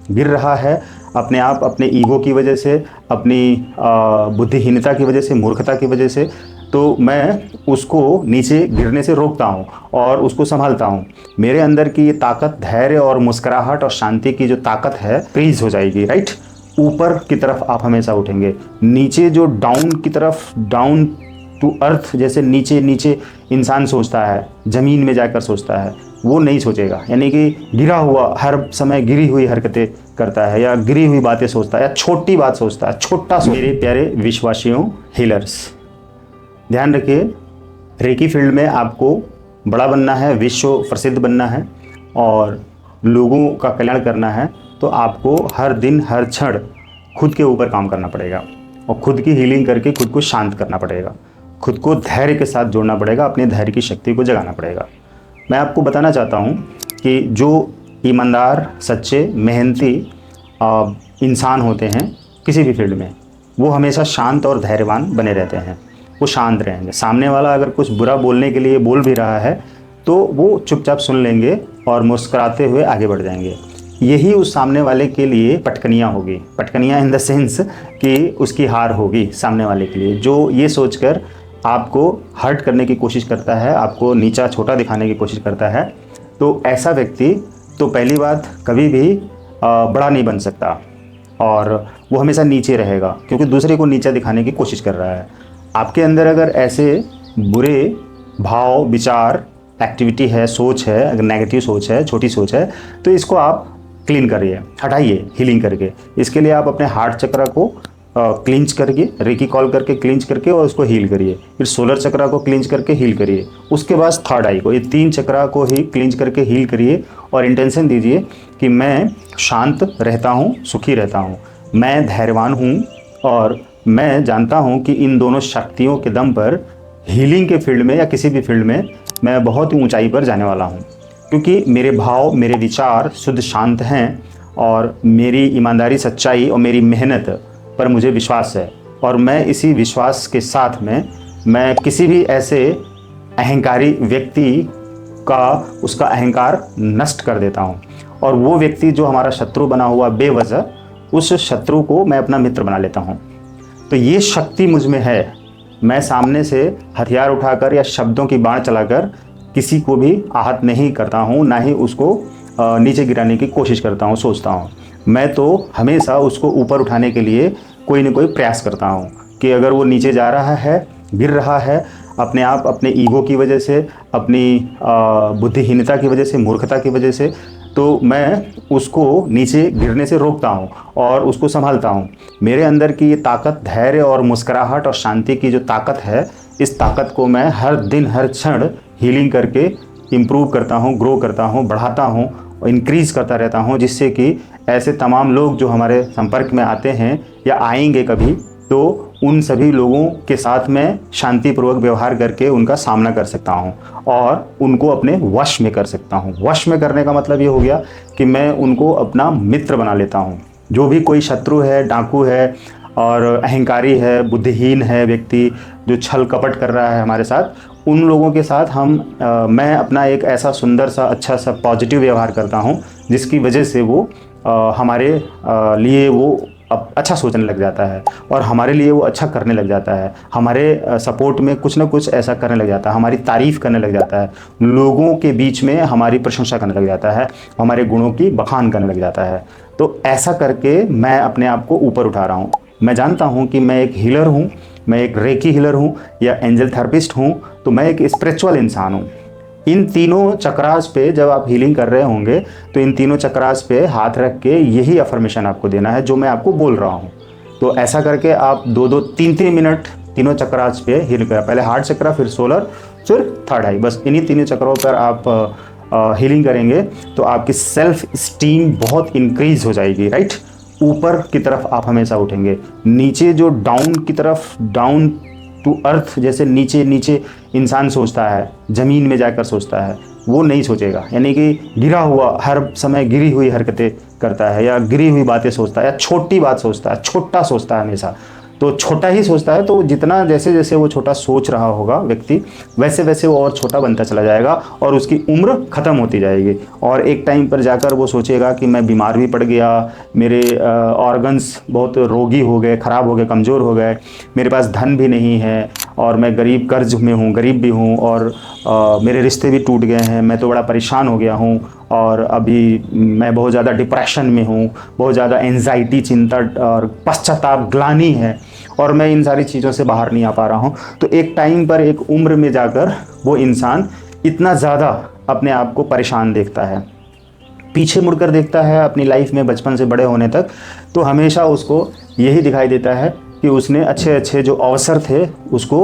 गिर रहा है अपने आप, अपने ईगो की वजह से, अपनी बुद्धिहीनता की वजह से, मूर्खता की वजह से, तो मैं उसको नीचे गिरने से रोकता हूँ और उसको संभालता हूँ। मेरे अंदर की ये ताकत, धैर्य और मुस्कुराहट और शांति की जो ताकत है, फ्रीज हो जाएगी, राइट। ऊपर की तरफ आप हमेशा उठेंगे। नीचे जो डाउन की तरफ, डाउन टू अर्थ, जैसे नीचे नीचे इंसान सोचता है, ज़मीन में जाकर सोचता है, वो नहीं सोचेगा। यानी कि गिरा हुआ, हर समय गिरी हुई हरकतें करता है या गिरी हुई बातें सोचता है या छोटी बात सोचता है, छोटा मेरे प्यारे विश्वासियों, हीलर्स, ध्यान रखिए, रेकी फील्ड में आपको बड़ा बनना है, विश्व प्रसिद्ध बनना है और लोगों का कल्याण करना है, तो आपको हर दिन हर क्षण खुद के ऊपर काम करना पड़ेगा और खुद की हीलिंग करके खुद को शांत करना पड़ेगा, खुद को धैर्य के साथ जोड़ना पड़ेगा, अपने धैर्य की शक्ति को जगाना पड़ेगा। मैं आपको बताना चाहता हूँ कि जो ईमानदार, सच्चे, मेहनती इंसान होते हैं किसी भी फील्ड में, वो हमेशा शांत और धैर्यवान बने रहते हैं। वो शांत रहेंगे। सामने वाला अगर कुछ बुरा बोलने के लिए बोल भी रहा है तो वो चुपचाप सुन लेंगे और मुस्कुराते हुए आगे बढ़ जाएंगे। यही उस सामने वाले के लिए पटकनियाँ होगी। पटकनियाँ इन द सेंस कि उसकी हार होगी सामने वाले के लिए, जो ये सोचकर आपको हर्ट करने की कोशिश करता है, आपको नीचा छोटा दिखाने की कोशिश करता है। तो ऐसा व्यक्ति तो पहली बात कभी भी बड़ा नहीं बन सकता और वो हमेशा नीचे रहेगा, क्योंकि दूसरे को नीचा दिखाने की कोशिश कर रहा है। आपके अंदर अगर ऐसे बुरे भाव, विचार, एक्टिविटी है, सोच है, अगर नेगेटिव सोच है, छोटी सोच है, तो इसको आप क्लीन करिए, हटाइए हीलिंग करके। इसके लिए आप अपने हार्ट चक्र को क्लिंच करके, रेकी कॉल करके क्लिंच करके और उसको हील करिए। फिर सोलर चक्रा को क्लिंच करके हील करिए। उसके बाद थर्ड आई को, ये 3 चक्रा को ही क्लिंच करके हील करिए और इंटेंशन दीजिए कि मैं शांत रहता हूँ, सुखी रहता हूँ, मैं धैर्यवान हूँ और मैं जानता हूँ कि इन दोनों शक्तियों के दम पर हीलिंग के फील्ड में या किसी भी फील्ड में मैं बहुत ही ऊंचाई पर जाने वाला हूँ, क्योंकि मेरे भाव, मेरे विचार शुद्ध शांत हैं और मेरी ईमानदारी, सच्चाई और मेरी मेहनत पर मुझे विश्वास है। और मैं इसी विश्वास के साथ में मैं किसी भी ऐसे अहंकारी व्यक्ति का, उसका अहंकार नष्ट कर देता हूँ और वो व्यक्ति जो हमारा शत्रु बना हुआ बेवजह, उस शत्रु को मैं अपना मित्र बना लेता हूँ। तो ये शक्ति मुझ में है। मैं सामने से हथियार उठाकर या शब्दों की बाण चलाकर किसी को भी आहत नहीं करता हूँ, ना ही उसको नीचे गिराने की कोशिश करता हूँ, सोचता हूँ। मैं तो हमेशा उसको ऊपर उठाने के लिए कोई न कोई प्रयास करता हूँ कि अगर वो नीचे जा रहा है, गिर रहा है अपने आप, अपने ईगो की वजह से, अपनी बुद्धिहीनता की वजह से, मूर्खता की वजह से, तो मैं उसको नीचे गिरने से रोकता हूँ और उसको संभालता हूँ। मेरे अंदर की ये ताकत, धैर्य और मुस्कुराहट और शांति की जो ताकत है, इस ताकत को मैं हर दिन हर क्षण हीलिंग करके इम्प्रूव करता हूँ, ग्रो करता हूँ, बढ़ाता हूँ और इंक्रीज़ करता रहता हूँ, जिससे कि ऐसे तमाम लोग जो हमारे संपर्क में आते हैं या आएंगे कभी, तो उन सभी लोगों के साथ मैं शांतिपूर्वक व्यवहार करके उनका सामना कर सकता हूं और उनको अपने वश में कर सकता हूं। वश में करने का मतलब ये हो गया कि मैं उनको अपना मित्र बना लेता हूं। जो भी कोई शत्रु है, डाकू है और अहंकारी है, बुद्धिहीन है व्यक्ति, जो छल कपट कर रहा है हमारे साथ, उन लोगों के साथ मैं अपना एक ऐसा सुंदर सा, अच्छा सा पॉजिटिव व्यवहार करता हूँ, जिसकी वजह से वो हमारे लिए वो अब अच्छा सोचने लग जाता है और हमारे लिए वो अच्छा करने लग जाता है, हमारे सपोर्ट में कुछ ना कुछ ऐसा करने लग जाता है, हमारी तारीफ़ करने लग जाता है, लोगों के बीच में हमारी प्रशंसा करने लग जाता है, हमारे गुणों की बखान करने लग जाता है। तो ऐसा करके मैं अपने आप को ऊपर उठा रहा हूँ। मैं जानता हूँ कि मैं एक हीलर हूँ, मैं एक रेकी हीलर हूँ या एंजल थेरेपिस्ट हूँ, तो मैं एक स्पिरिचुअल इंसान हूँ। इन तीनों चक्रास पे जब आप हीलिंग कर रहे होंगे तो इन तीनों चक्रास पे हाथ रख के यही अफर्मेशन आपको देना है जो मैं आपको बोल रहा हूँ। तो ऐसा करके आप 2-2, 3-3 मिनट तीनों चक्रास पे हील करें। पहले हार्ट चक्रा, फिर सोलर, फिर थर्ड आई। बस इन्हीं तीनों चक्रों पर आप हीलिंग करेंगे तो आपकी सेल्फ स्टीम बहुत इंक्रीज हो जाएगी, राइट। ऊपर की तरफ आप हमेशा उठेंगे। नीचे जो डाउन की तरफ, डाउन टू अर्थ, जैसे नीचे नीचे इंसान सोचता है, ज़मीन में जाकर सोचता है, वो नहीं सोचेगा। यानी कि गिरा हुआ, हर समय गिरी हुई हरकतें करता है या गिरी हुई बातें सोचता है या छोटी बात सोचता है, छोटा सोचता है हमेशा, तो छोटा ही सोचता है, तो जितना जैसे जैसे वो छोटा सोच रहा होगा व्यक्ति, वैसे वैसे वो और छोटा बनता चला जाएगा और उसकी उम्र ख़त्म होती जाएगी। और एक टाइम पर जाकर वो सोचेगा कि मैं बीमार भी पड़ गया, मेरे ऑर्गन्स बहुत रोगी हो गए, ख़राब हो गए, कमज़ोर हो गए, मेरे पास धन भी नहीं है और मैं गरीब कर्ज में हूँ, गरीब भी हूँ, और मेरे रिश्ते भी टूट गए हैं, मैं तो बड़ा परेशान हो गया हूँ, और अभी मैं बहुत ज़्यादा डिप्रेशन में हूँ, बहुत ज़्यादा एंजाइटी, चिंता और पश्चाताप, ग्लानि है, और मैं इन सारी चीज़ों से बाहर नहीं आ पा रहा हूँ। तो एक टाइम पर, एक उम्र में जाकर वो इंसान इतना ज़्यादा अपने आप को परेशान देखता है, पीछे मुड़कर देखता है अपनी लाइफ में बचपन से बड़े होने तक, तो हमेशा उसको यही दिखाई देता है कि उसने अच्छे अच्छे जो अवसर थे उसको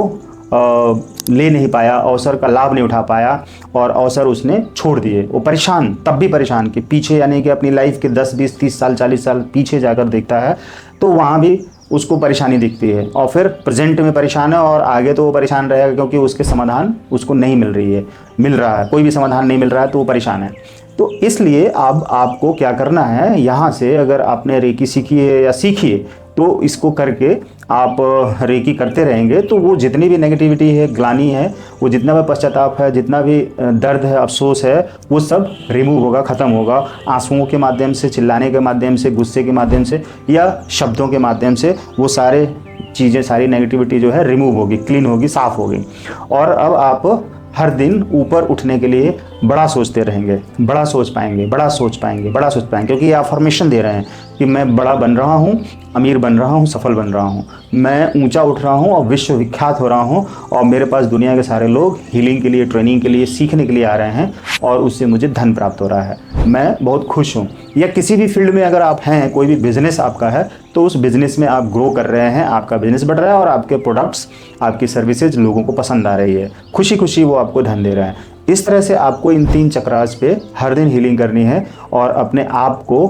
ले नहीं पाया, अवसर का लाभ नहीं उठा पाया, और अवसर उसने छोड़ दिए। वो परेशान, तब भी परेशान कि पीछे, यानी कि अपनी लाइफ के 10, 20, 30 साल, 40 साल पीछे जाकर देखता है तो वहाँ भी उसको परेशानी दिखती है, और फिर प्रेजेंट में परेशान है, और आगे तो वो परेशान रहेगा क्योंकि उसके समाधान उसको नहीं मिल रहा है, कोई भी समाधान नहीं मिल रहा है, तो वो परेशान है। तो इसलिए अब आपको क्या करना है, यहाँ से अगर आपने रेकी सीखी है या सीखिए, तो इसको करके आप रेकी करते रहेंगे तो वो जितनी भी नेगेटिविटी है, ग्लानि है, वो जितना भी पश्चाताप है, जितना भी दर्द है, अफसोस है, वो सब रिमूव होगा, ख़त्म होगा। आंसुओं के माध्यम से, चिल्लाने के माध्यम से, गुस्से के माध्यम से या शब्दों के माध्यम से वो सारे चीज़ें, सारी नेगेटिविटी जो है रिमूव होगी, क्लीन होगी, साफ़ होगी। और अब आप हर दिन ऊपर उठने के लिए बड़ा सोचते रहेंगे, बड़ा सोच पाएंगे, बड़ा सोच पाएंगे, बड़ा सोच पाएंगे, क्योंकि ये अफर्मेशन दे रहे हैं कि मैं बड़ा बन रहा हूँ, अमीर बन रहा हूँ, सफल बन रहा हूँ, मैं ऊंचा उठ रहा हूँ और विश्व विख्यात हो रहा हूँ, और मेरे पास दुनिया के सारे लोग हीलिंग के लिए, ट्रेनिंग के लिए, सीखने के लिए आ रहे हैं, और उससे मुझे धन प्राप्त हो रहा है, मैं बहुत खुश हूँ। या किसी भी फील्ड में अगर आप हैं, कोई भी बिजनेस आपका है, तो उस बिज़नेस में आप ग्रो कर रहे हैं, आपका बिज़नेस बढ़ रहा है, और आपके प्रोडक्ट्स, आपकी सर्विसेज लोगों को पसंद आ रही है, खुशी खुशी वो आपको धन दे रहे हैं। इस तरह से आपको इन 3 चक्रास पे हर दिन हीलिंग करनी है और अपने आप को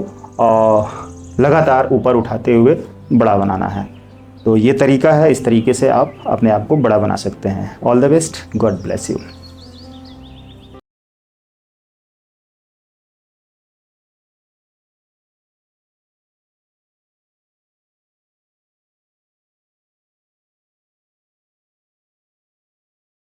लगातार ऊपर उठाते हुए बड़ा बनाना है। तो ये तरीका है, इस तरीके से आप अपने आप को बड़ा बना सकते हैं। All the best, God bless you.